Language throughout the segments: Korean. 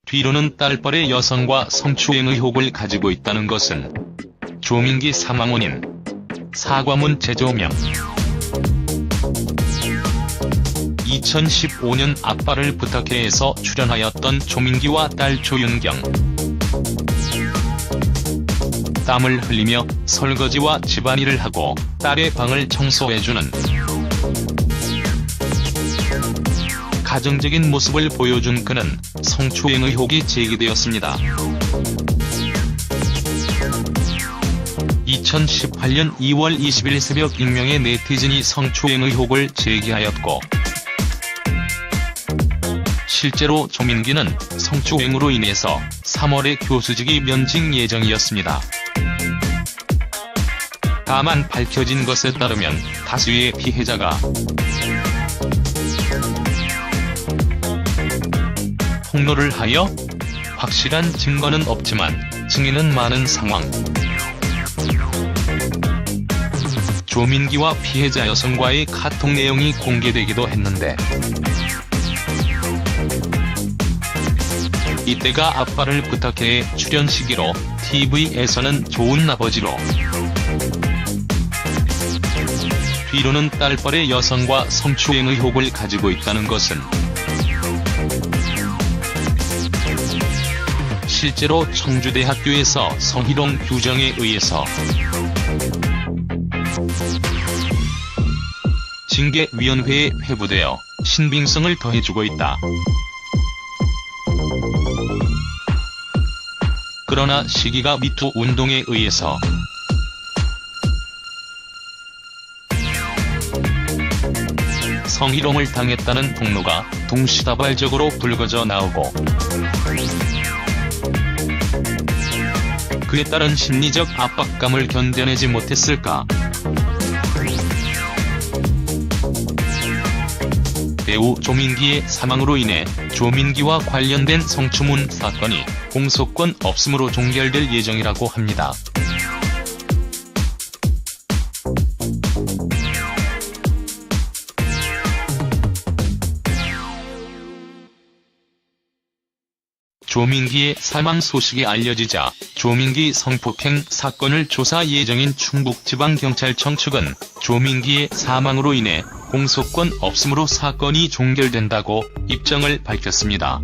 뒤로는 딸뻘의 여성과 성추행 의혹을 가지고 있다는 것은 조민기 사망 원인, 사과문 재조명. 2015년 아빠를 부탁해에서 출연하였던 조민기와 딸 조윤경. 땀을 흘리며 설거지와 집안일을 하고 딸의 방을 청소해주는 가정적인 모습을 보여준 그는 성추행 의혹이 제기되었습니다. 2018년 2월 20일 새벽 익명의 네티즌이 성추행 의혹을 제기하였고, 실제로 조민기는 성추행으로 인해서 3월에 교수직이 면직 예정이었습니다. 다만 밝혀진 것에 따르면 다수의 피해자가 폭로를 하여 확실한 증거는 없지만 증인은 많은 상황. 조민기와 피해자 여성과의 카톡 내용이 공개되기도 했는데, 이때가 아빠를 부탁해 출연 시기로 TV에서는 좋은 아버지로, 뒤로는 딸뻘의 여성과 성추행 의혹을 가지고 있다는 것은 실제로 청주대학교에서 성희롱 규정에 의해서 징계위원회에 회부되어 신빙성을 더해주고 있다. 그러나 시기가 미투 운동에 의해서 성희롱을 당했다는 폭로가 동시다발적으로 불거져 나오고, 그에 따른 심리적 압박감을 견뎌내지 못했을까. 배우 조민기의 사망으로 인해 조민기와 관련된 성추문 사건이 공소권 없음으로 종결될 예정이라고 합니다. 조민기의 사망 소식이 알려지자 조민기 성폭행 사건을 조사 예정인 충북지방경찰청 측은 조민기의 사망으로 인해 공소권 없음으로 사건이 종결된다고 입장을 밝혔습니다.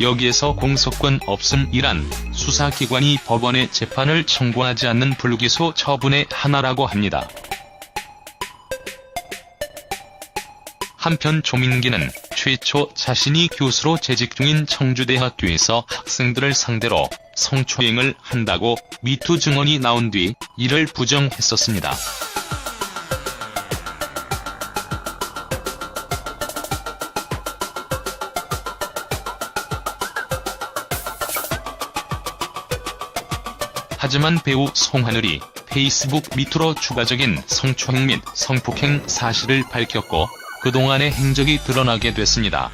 여기에서 공소권 없음이란 수사기관이 법원에 재판을 청구하지 않는 불기소 처분의 하나라고 합니다. 한편 조민기는 최초 자신이 교수로 재직 중인 청주대학교에서 학생들을 상대로 성추행을 한다고 미투 증언이 나온 뒤 이를 부정했었습니다. 하지만 배우 송하늘이 페이스북 미투로 추가적인 성추행 및 성폭행 사실을 밝혔고, 그동안의 행적이 드러나게 됐습니다.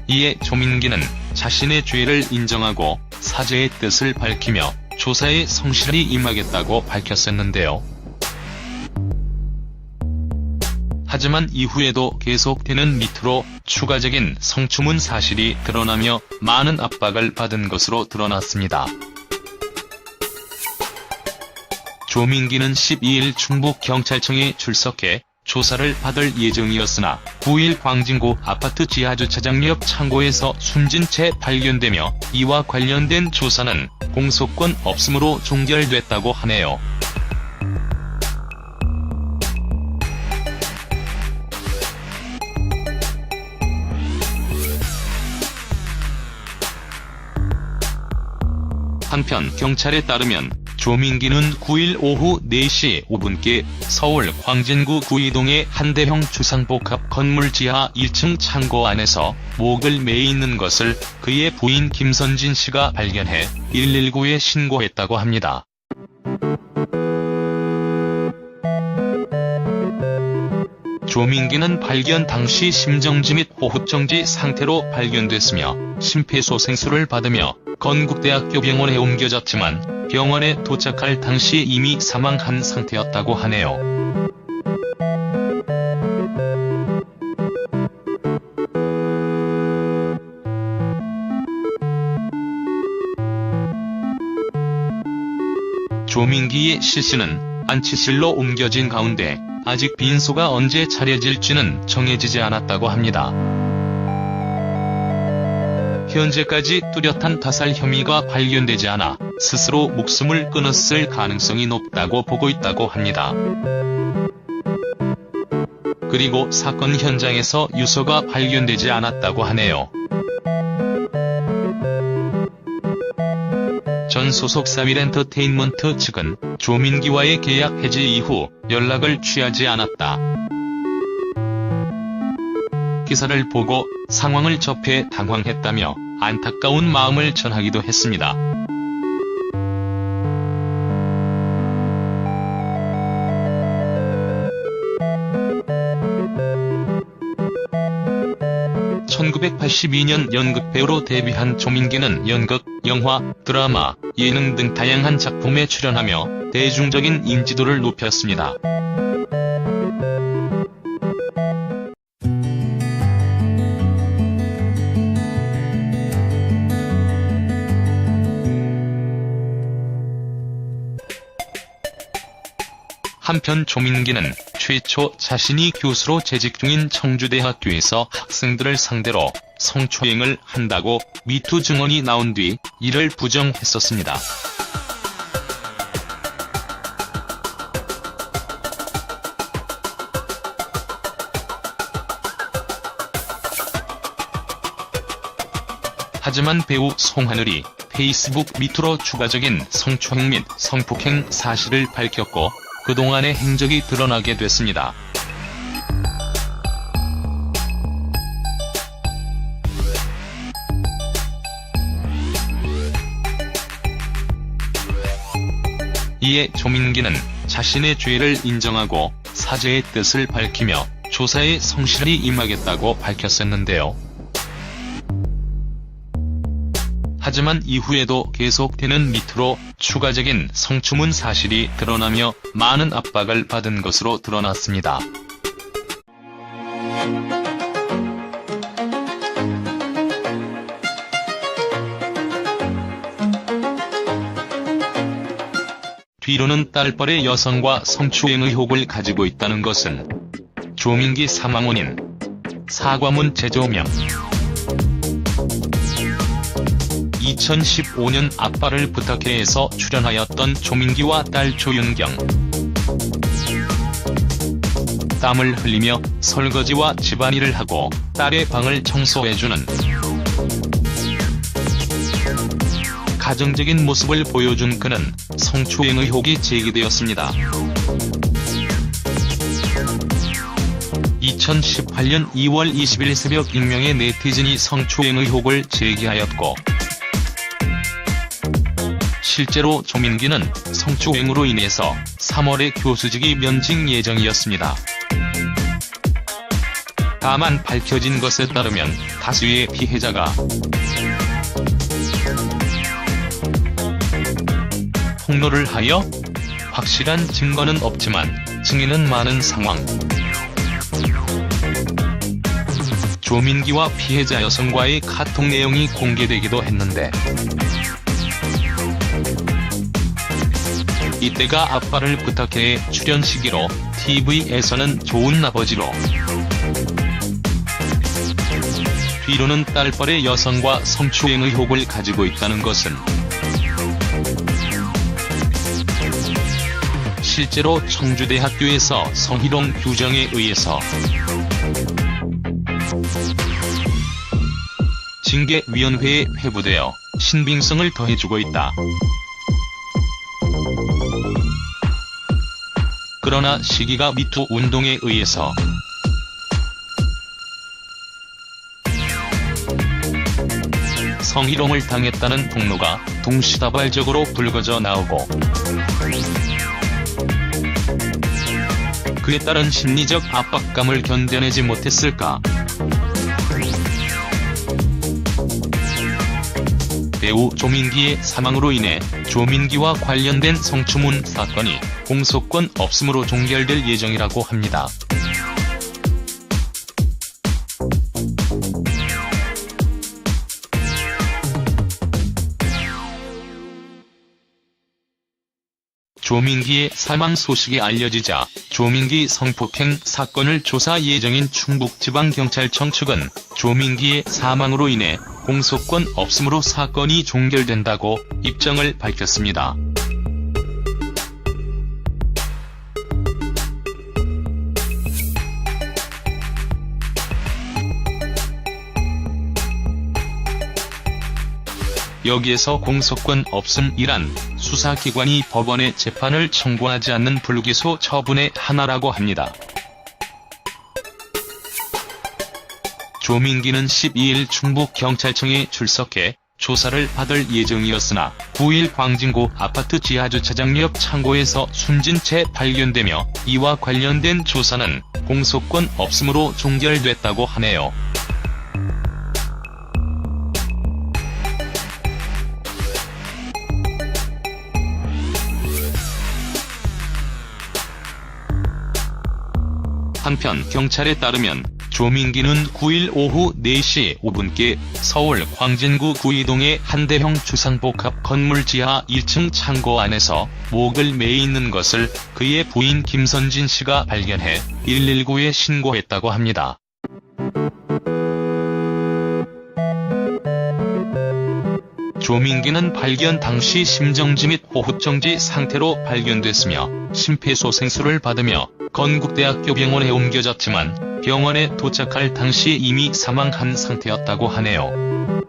이에 조민기는 자신의 죄를 인정하고 사죄의 뜻을 밝히며 조사에 성실히 임하겠다고 밝혔었는데요. 하지만 이후에도 계속되는 미투로 추가적인 성추문 사실이 드러나며 많은 압박을 받은 것으로 드러났습니다. 조민기는 12일 충북경찰청에 출석해 조사를 받을 예정이었으나 9일 광진구 아파트 지하주차장 옆 창고에서 숨진 채 발견되며 이와 관련된 조사는 공소권 없음으로 종결됐다고 하네요. 한편 경찰에 따르면 조민기는 9일 오후 4시 5분께 서울 광진구 구이동의 한 대형 주상복합 건물 지하 1층 창고 안에서 목을 매 있는 것을 그의 부인 김선진 씨가 발견해 119에 신고했다고 합니다. 조민기는 발견 당시 심정지 및 호흡정지 상태로 발견됐으며 심폐소생술을 받으며 건국대학교 병원에 옮겨졌지만 병원에 도착할 당시 이미 사망한 상태였다고 하네요. 조민기의 시신은 안치실로 옮겨진 가운데 아직 빈소가 언제 차려질지는 정해지지 않았다고 합니다. 현재까지 뚜렷한 타살 혐의가 발견되지 않아 스스로 목숨을 끊었을 가능성이 높다고 보고 있다고 합니다. 그리고 사건 현장에서 유서가 발견되지 않았다고 하네요. 전 소속사 윌엔터테인먼트 측은 조민기와의 계약 해지 이후 연락을 취하지 않았다. 기사를 보고 상황을 접해 당황했다며 안타까운 마음을 전하기도 했습니다. (1982년) 연극배우로 데뷔한 조민기는 연극, 영화, 드라마, 예능 등 다양한 작품에 출연하며 대중적인 인지도를 높였습니다. 한편 조민기는 최초 자신이 교수로 재직 중인 청주대학교에서 학생들을 상대로 성추행을 한다고 미투 증언이 나온 뒤 이를 부정했었습니다. 하지만 배우 송하늘이 페이스북 미투로 추가적인 성추행 및 성폭행 사실을 밝혔고 그동안의 행적이 드러나게 됐습니다. 이에 조민기는 자신의 죄를 인정하고 사죄의 뜻을 밝히며 조사에 성실히 임하겠다고 밝혔었는데요. 하지만 이후에도 계속되는 미투로 추가적인 성추문 사실이 드러나며 많은 압박을 받은 것으로 드러났습니다. 뒤로는 딸뻘의 여성과 성추행 의혹을 가지고 있다는 것은 조민기 사망 원인, 사과문 제조명, 2015년 아빠를 부탁해에서 출연하였던 조민기와 딸 조윤경. 땀을 흘리며 설거지와 집안일을 하고 딸의 방을 청소해주는 가정적인 모습을 보여준 그는 성추행 의혹이 제기되었습니다. 2018년 2월 20일 새벽 익명의 네티즌이 성추행 의혹을 제기하였고 실제로 조민기는 성추행으로 인해서 3월에 교수직이 면직 예정이었습니다. 다만 밝혀진 것에 따르면 다수의 피해자가 폭로를 하여 확실한 증거는 없지만 증인은 많은 상황. 조민기와 피해자 여성과의 카톡 내용이 공개되기도 했는데 이때가 아빠를 부탁해 출연 시기로 TV에서는 좋은 아버지로, 뒤로는 딸뻘의 여성과 성추행 의혹을 가지고 있다는 것은 실제로 청주대학교에서 성희롱 규정에 의해서 징계위원회에 회부되어 신빙성을 더해주고 있다. 그러나 시기가 미투 운동에 의해서 성희롱을 당했다는 폭로가 동시다발적으로 불거져 나오고, 그에 따른 심리적 압박감을 견뎌내지 못했을까. 배우 조민기의 사망으로 인해 조민기와 관련된 성추문 사건이 공소권 없음으로 종결될 예정이라고 합니다. 조민기의 사망 소식이 알려지자 조민기 성폭행 사건을 조사 예정인 충북지방경찰청 측은 조민기의 사망으로 인해 공소권 없음으로 사건이 종결된다고 입장을 밝혔습니다. 여기에서 공소권 없음이란 수사기관이 법원에 재판을 청구하지 않는 불기소 처분의 하나라고 합니다. 조민기는 12일 충북경찰청에 출석해 조사를 받을 예정이었으나 9일 광진구 아파트 지하주차장 옆 창고에서 숨진 채 발견되며 이와 관련된 조사는 공소권 없음으로 종결됐다고 하네요. 한편 경찰에 따르면 조민기는 9일 오후 4시 5분께 서울 광진구 구이동의 한 대형 주상복합 건물 지하 1층 창고 안에서 목을 매 있는 것을 그의 부인 김선진 씨가 발견해 119에 신고했다고 합니다. 조민기는 발견 당시 심정지 및 호흡정지 상태로 발견됐으며 심폐소생술을 받으며 건국대학교 병원에 옮겨졌지만 병원에 도착할 당시 이미 사망한 상태였다고 하네요.